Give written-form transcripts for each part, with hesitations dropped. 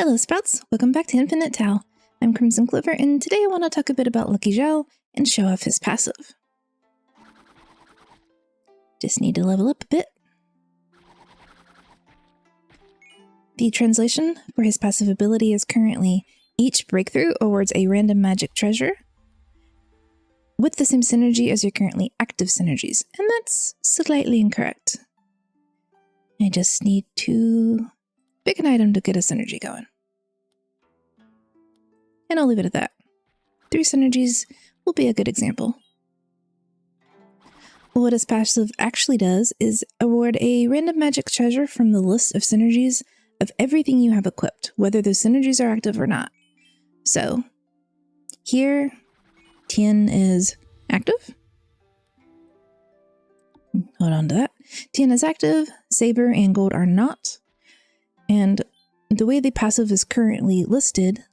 Hello Sprouts, welcome back to Infinite Tao. I'm Crimson Clover, and today I want to talk a bit about Lucky Zhao and show off his passive. Just need to level up a bit. The translation for his passive ability is currently each breakthrough awards a random magic treasure with the same synergy as your currently active synergies, and that's slightly incorrect. I just need to pick an item to get a synergy going. And I'll leave it at that. 3 synergies will be a good example. What his passive actually does is award a random magic treasure from the list of synergies of everything you have equipped, whether those synergies are active or not. So, here, Tian is active. Hold on to that. Tian is active, Saber and Gold are not. And the way the passive is currently listed,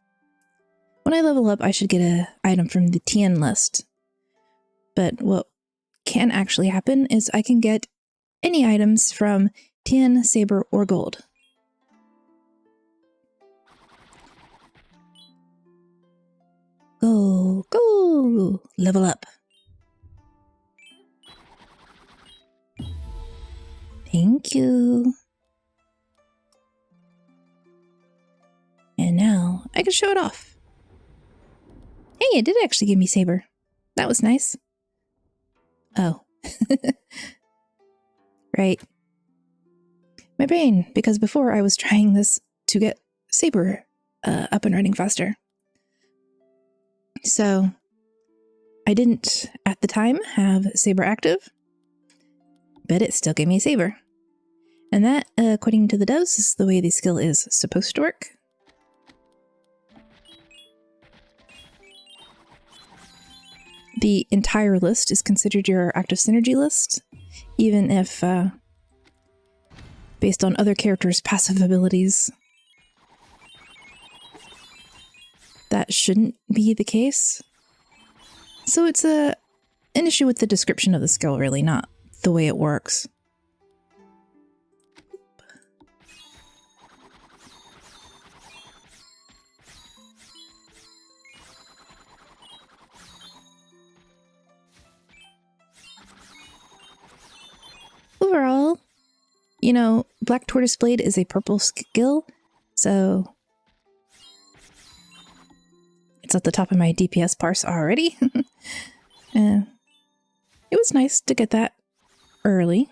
when I level up, I should get an item from the Tian list. But what can actually happen is I can get any items from Tian, Saber, or Gold. Go, go, level up. Thank you. And now I can show it off. Hey, it did actually give me Saber. That was nice. Oh. Right. My brain, because before I was trying this to get Saber up and running faster. So I didn't at the time have Saber active, but it still gave me Saber. And that, according to the devs, is the way the skill is supposed to work. The entire list is considered your active synergy list, even if, based on other characters' passive abilities, that shouldn't be the case. So it's an issue with the description of the skill, really, not the way it works. Overall, you know, Black Tortoise Blade is a purple skill, so it's at the top of my DPS parse already. It was nice to get that early.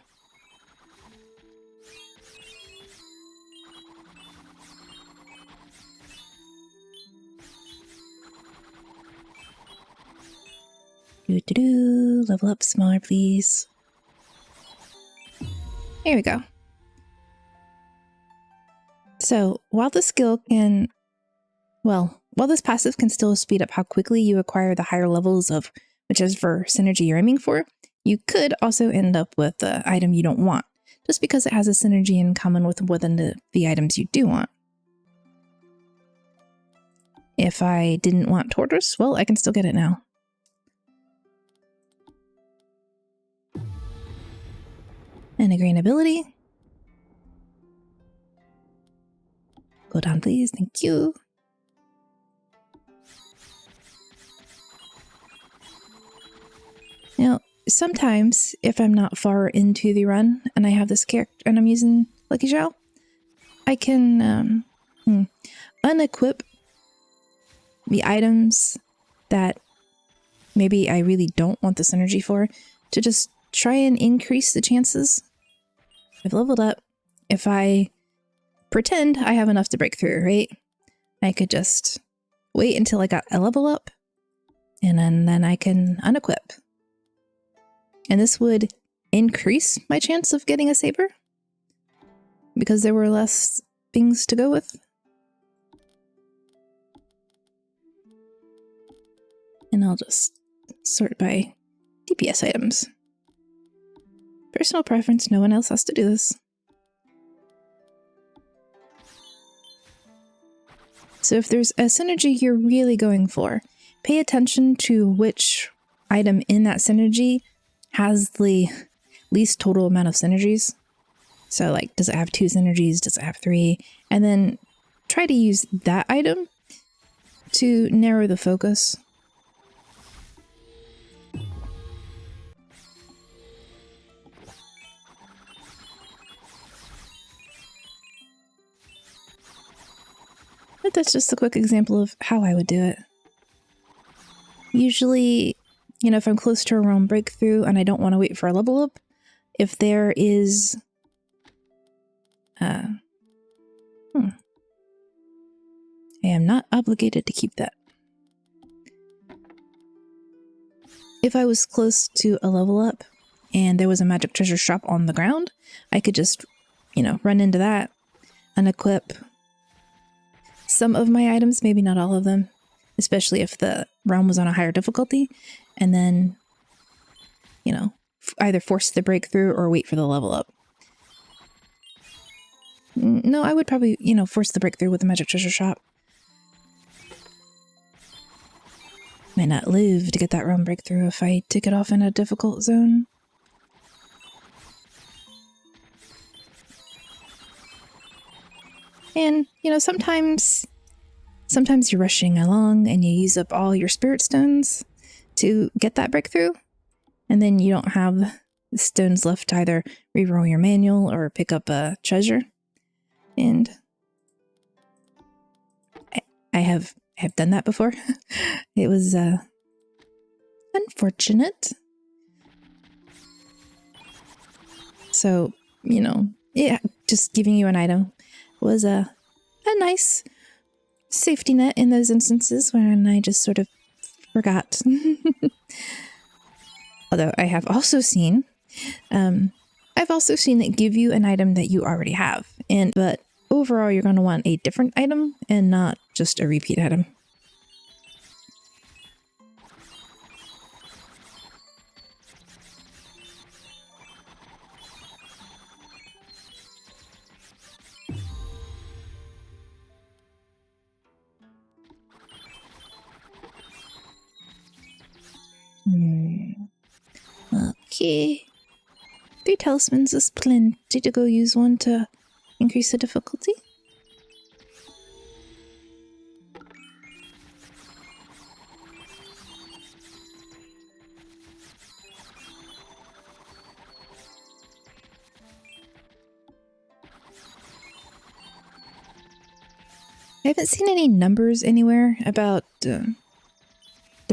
Level up smaller, please. Here we go. So, while this skill can, while this passive can still speed up how quickly you acquire the higher levels of whichever synergy you're aiming for, you could also end up with the item you don't want, just because it has a synergy in common with within the items you do want. If I didn't want Tortoise, well, I can still get it now. And a green ability. Go down, please. Thank you. Now, sometimes, if I'm not far into the run and I have this character and I'm using Lucky Zhao, I can unequip the items that maybe I really don't want the synergy for to just try and increase the chances. I've leveled up. If I pretend I have enough to break through, right? I could just wait until I got a level up, and then I can unequip. And this would increase my chance of getting a Saber, because there were less things to go with. And I'll just sort by DPS items. Personal preference, no one else has to do this. So if there's a synergy you're really going for, pay attention to which item in that synergy has the least total amount of synergies. So like, does it have 2 synergies? Does it have 3? And then try to use that item to narrow the focus. But that's just a quick example of how I would do it. Usually, you know, if I'm close to a realm breakthrough and I don't want to wait for a level up, if there is I am not obligated to keep that. If I was close to a level up and there was a magic treasure shop on the ground, I could just, you know, run into that, unequip some of my items, maybe not all of them, especially if the realm was on a higher difficulty, and then, you know, either force the breakthrough or wait for the level up. No, I would probably, you know, force the breakthrough with the magic treasure shop. Might not live to get that realm breakthrough if I took it off in a difficult zone. And, you know, sometimes you're rushing along and you use up all your spirit stones to get that breakthrough, and then you don't have stones left to either reroll your manual or pick up a treasure. And I have done that before. It was unfortunate. So, you know, yeah, just giving you an item was a nice safety net in those instances when I just sort of forgot. Although I have also seen, that give you an item that you already have, but overall you're going to want a different item and not just a repeat item. Okay. 3 talismans is plenty to go use one to increase the difficulty. I haven't seen any numbers anywhere about the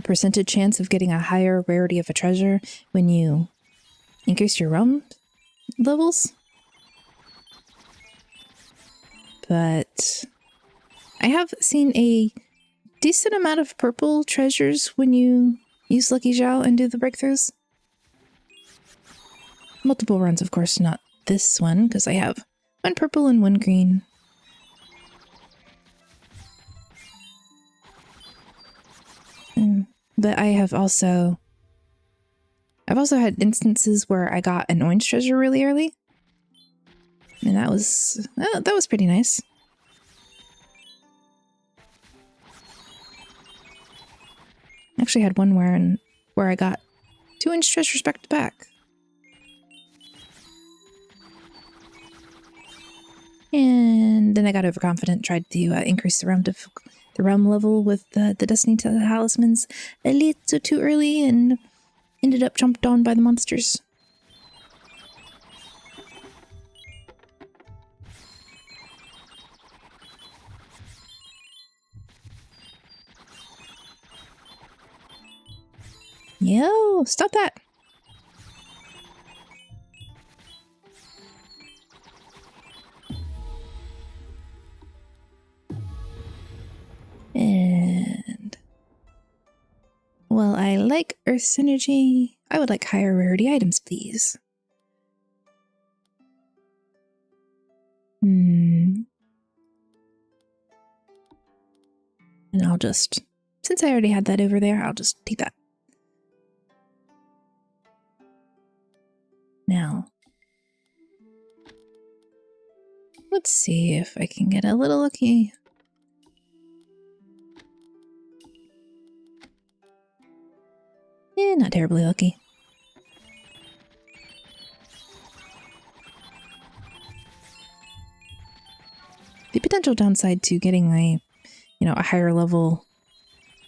percentage chance of getting a higher rarity of a treasure when you increase your realm levels. But I have seen a decent amount of purple treasures when you use Lucky Zhao and do the breakthroughs. Multiple runs, of course, not this one, because I have 1 purple and 1 green. But I have also had instances where I got an orange treasure really early, and that was pretty nice. I actually had one where I got 2 orange treasures back to back. And then I got overconfident, tried to increase the realm level with the Destiny talismans a little too early, and ended up jumped on by the monsters. Yo, stop that! And well, I like Earth Synergy. I would like higher rarity items, please. And I'll just, since I already had that over there, I'll just take that. Now, let's see if I can get a little lucky. Not terribly lucky. The potential downside to getting a higher level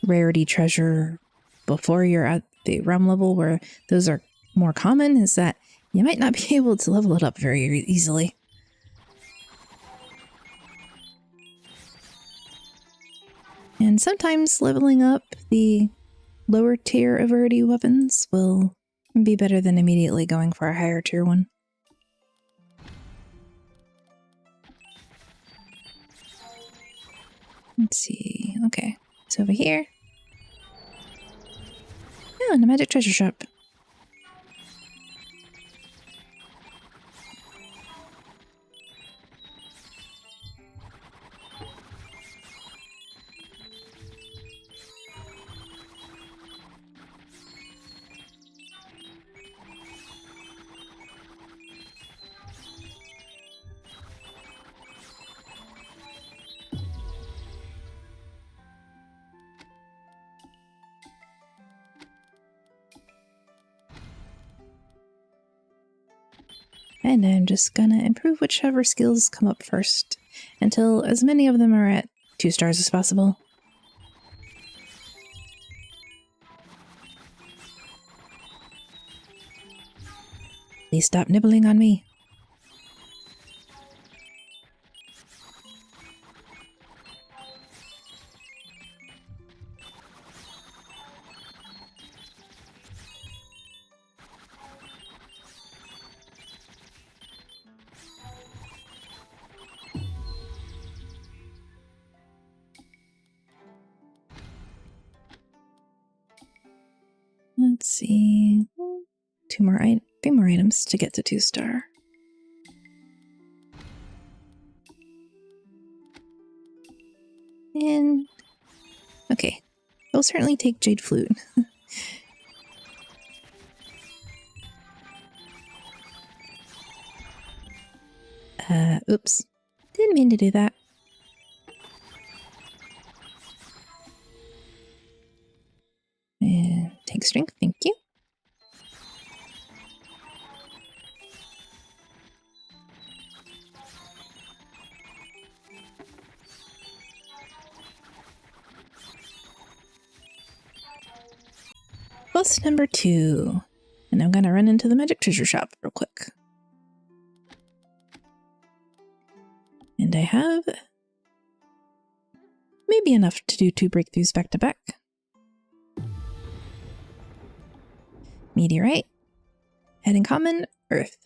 rarity treasure before you're at the realm level where those are more common is that you might not be able to level it up very easily. And sometimes leveling up the lower tier of rarity weapons will be better than immediately going for a higher tier one. Let's see. Okay. So over here. Oh, and a magic treasure shop. And I'm just gonna improve whichever skills come up first until as many of them are at 2 stars as possible. Please stop nibbling on me. Let's see. 3 more items to get to 2 star. And okay, I'll certainly take Jade Flute. Oops. Didn't mean to do that. And take strength, thank you. Boss number 2. And I'm gonna run into the magic treasure shop real quick. And I have maybe enough to do 2 breakthroughs back to back. Meteorite. Head in common, Earth.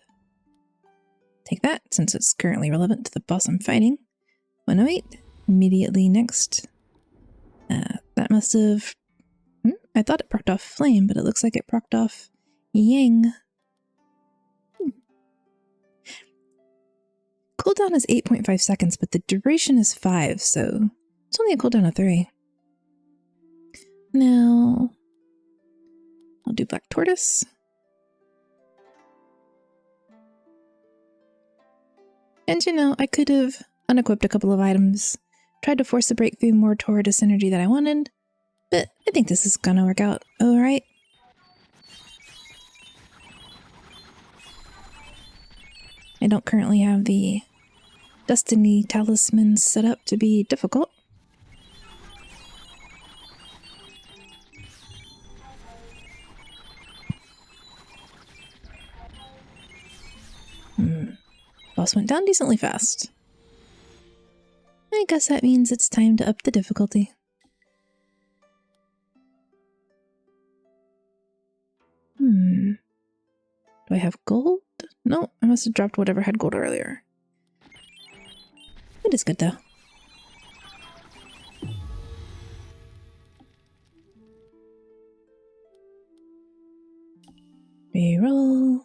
Take that, since it's currently relevant to the boss I'm fighting. 108. Immediately next. That must have... I thought it procced off Flame, but it looks like it procced off Yang. Cooldown is 8.5 seconds, but the duration is 5, so it's only a cooldown of 3. Now, I'll do Black Tortoise. And I could have unequipped a couple of items, tried to force a breakthrough more toward a synergy that I wanted, but I think this is gonna work out alright. I don't currently have the Destiny Talisman set up to be difficult. Boss went down decently fast. I guess that means it's time to up the difficulty. Do I have gold? No, I must have dropped whatever had gold earlier. It is good though. Reroll.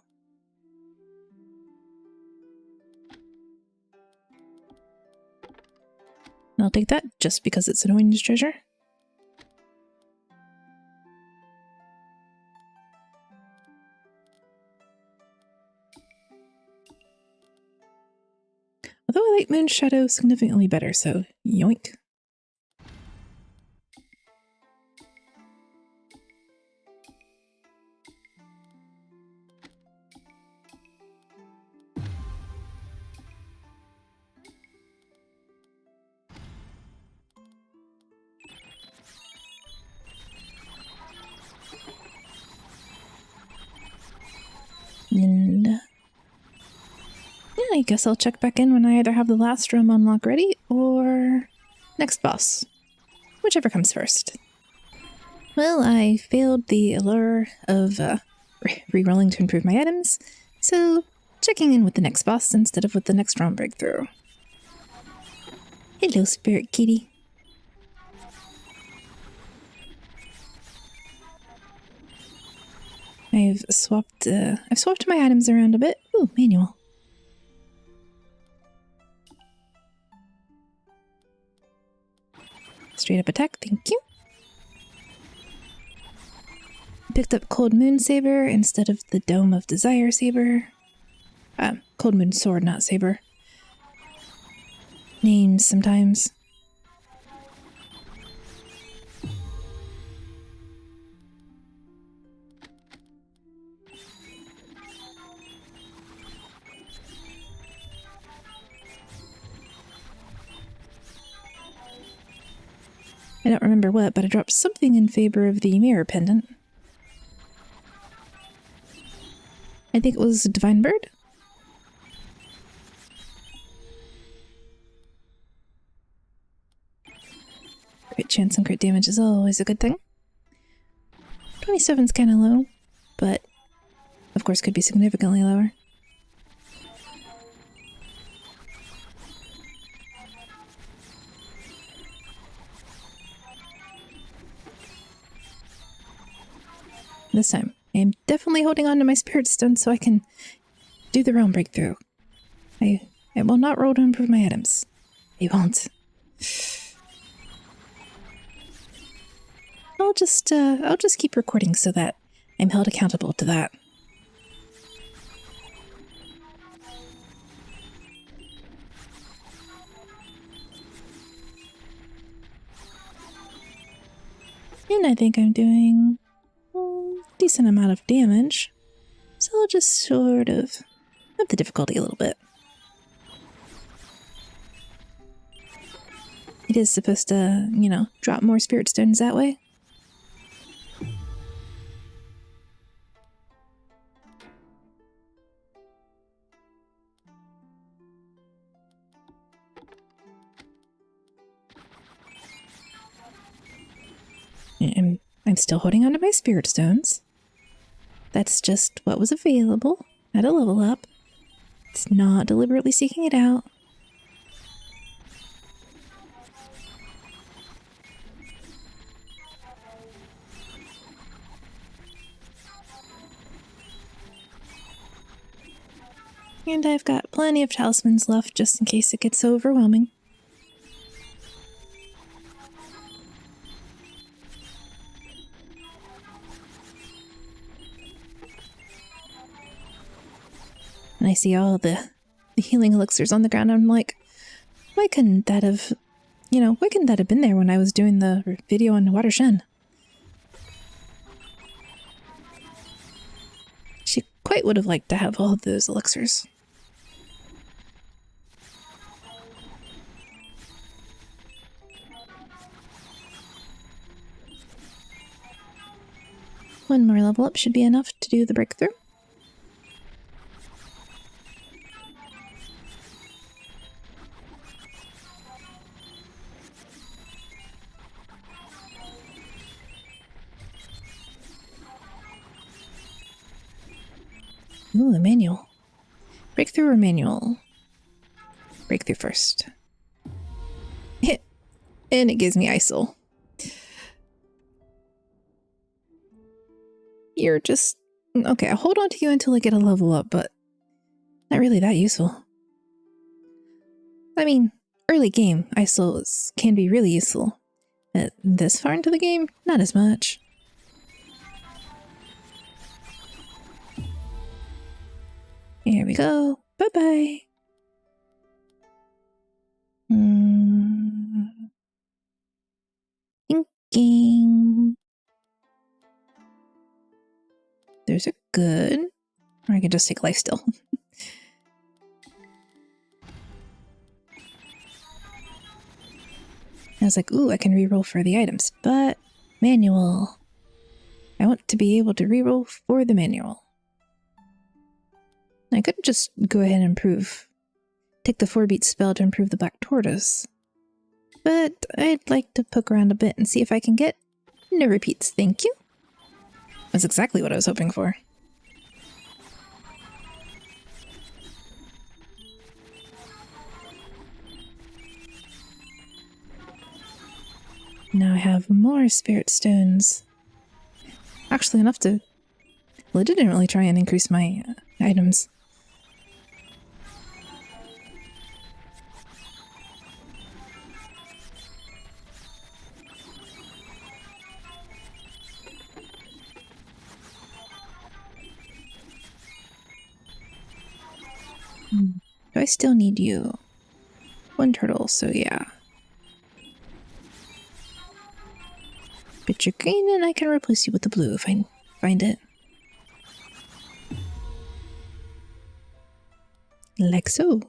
And I'll take that just because it's an orange treasure. Although I like Moon Shadow significantly better, so yoink. I guess I'll check back in when I either have the last room unlock ready or next boss. Whichever comes first. Well, I failed the allure of re-rolling to improve my items, so checking in with the next boss instead of with the next round breakthrough. Hello, Spirit Kitty. I've swapped my items around a bit. Ooh, manual. Straight up attack, thank you. Picked up Cold Moon Saber instead of the Dome of Desire Saber. Cold Moon Sword, not Saber. Names sometimes. I don't remember what, but I dropped something in favor of the mirror pendant. I think it was Divine Bird. Crit chance and crit damage is always a good thing. 27's kind of low, but of course could be significantly lower. This time, I am definitely holding on to my Spirit Stone so I can do the realm breakthrough. I will not roll to improve my items. I won't. I'll just keep recording so that I'm held accountable to that. And I think I'm doing decent amount of damage, so I'll just sort of up the difficulty a little bit. It is supposed to, you know, drop more Spirit Stones that way. I'm still holding on to my Spirit Stones. That's just what was available at a level up. It's not deliberately seeking it out. And I've got plenty of talismans left just in case it gets overwhelming. And I see all the healing elixirs on the ground. I'm like, why couldn't that have been there when I was doing the video on Water Shen? She quite would have liked to have all of those elixirs. One more level up should be enough to do the breakthrough. Ooh, a manual. Breakthrough or manual? Breakthrough first. And it gives me ISIL. You're just... Okay, I'll hold on to you until I get a level up, but not really that useful. I mean, early game, ISIL can be really useful. But this far into the game, not as much. Here we go. Bye-bye. Thinking. There's a good. Or I can just take life still. I was like, ooh, I can reroll for the items, but manual. I want to be able to reroll for the manual. I could just go ahead and improve take the 4-beat spell to improve the black tortoise. But I'd like to poke around a bit and see if I can get no repeats, thank you. That's exactly what I was hoping for. Now I have more spirit stones. Actually enough to legitimately try and increase my items. Do I still need you? 1 turtle, so yeah. But you're green and I can replace you with the blue if I find it. Like so.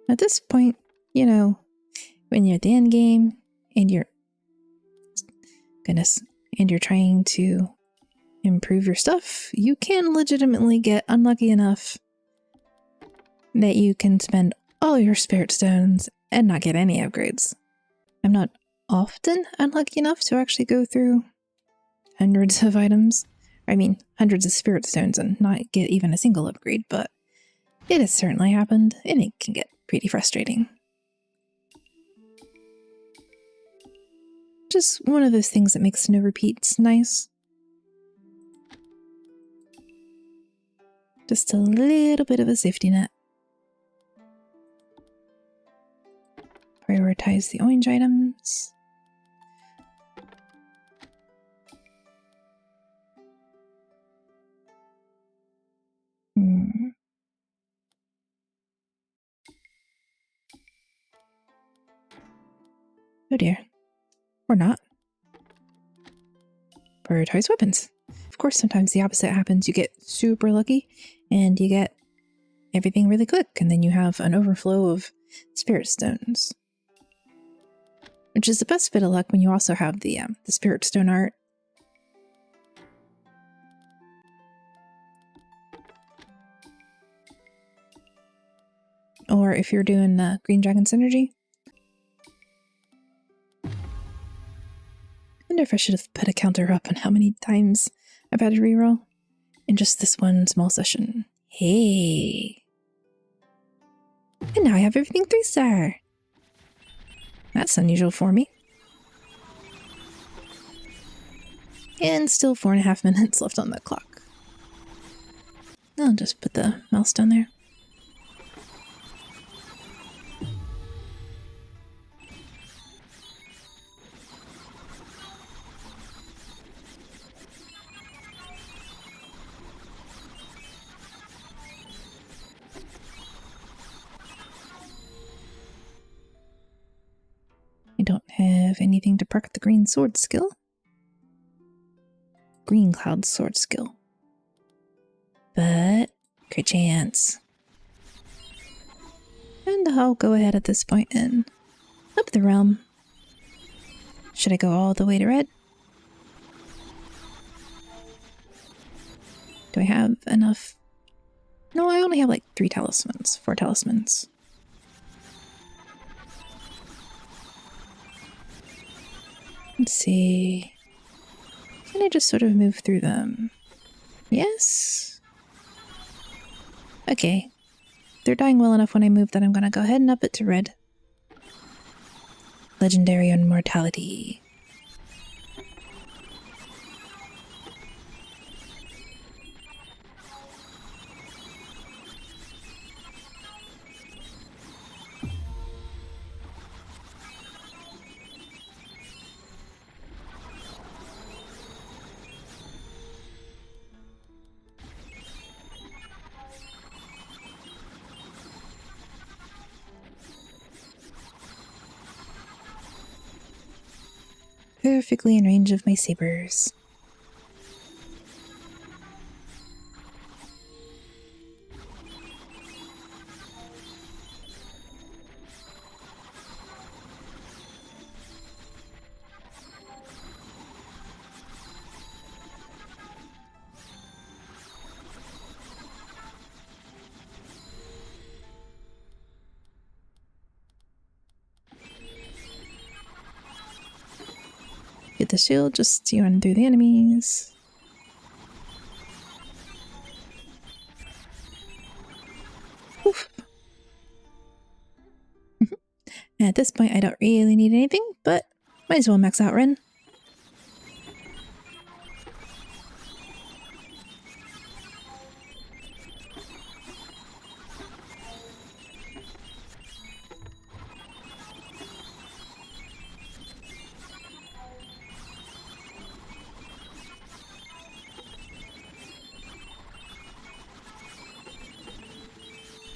At this point, you know, when you're at the end game and you're trying to improve your stuff, you can legitimately get unlucky enough that you can spend all your spirit stones and not get any upgrades. I'm not often unlucky enough to actually go through hundreds of items. I mean, hundreds of spirit stones and not get even a single upgrade, but it has certainly happened, and it can get pretty frustrating. Just one of those things that makes no repeats nice. Just a little bit of a safety net. Prioritize the orange items. Oh dear. Or not. Prioritize weapons. Of course, sometimes the opposite happens. You get super lucky and you get everything really quick, and then you have an overflow of spirit stones. Which is the best bit of luck when you also have the spirit stone art. Or if you're doing Green Dragon Synergy. I wonder if I should have put a counter up on how many times I've had to reroll in just this one small session. Hey! And now I have everything 3-star! That's unusual for me. And still 4.5 minutes left on the clock. I'll just put the mouse down there. I don't have anything to perk the green sword skill. Green cloud sword skill. But, crit chance. And I'll go ahead at this point and up the realm. Should I go all the way to red? Do I have enough? No, I only have like 4 talismans. Let's see. Can I just sort of move through them? Yes? Okay. They're dying well enough when I move that I'm gonna go ahead and up it to red. Legendary Immortality. Perfectly in range of my sabers. Get the shield, just you run through the enemies. Oof. At this point, I don't really need anything, but might as well max out Ren.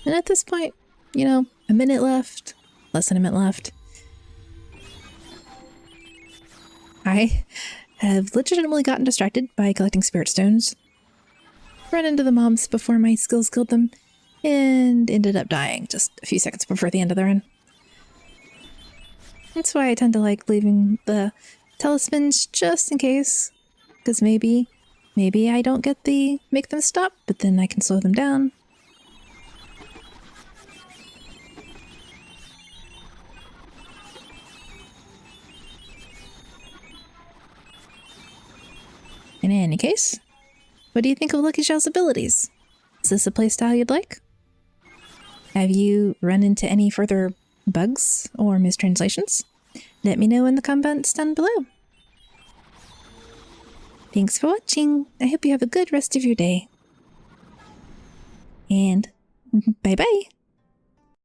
And at this point, you know, a minute left, less than a minute left. I have legitimately gotten distracted by collecting spirit stones, ran into the mobs before my skills killed them, and ended up dying just a few seconds before the end of the run. That's why I tend to like leaving the telespins just in case, because maybe I don't get the make them stop, but then I can slow them down. In any case, what do you think of Lucky Zhao's abilities? Is this a playstyle you'd like? Have you run into any further bugs or mistranslations? Let me know in the comments down below. Thanks for watching. I hope you have a good rest of your day. And bye-bye.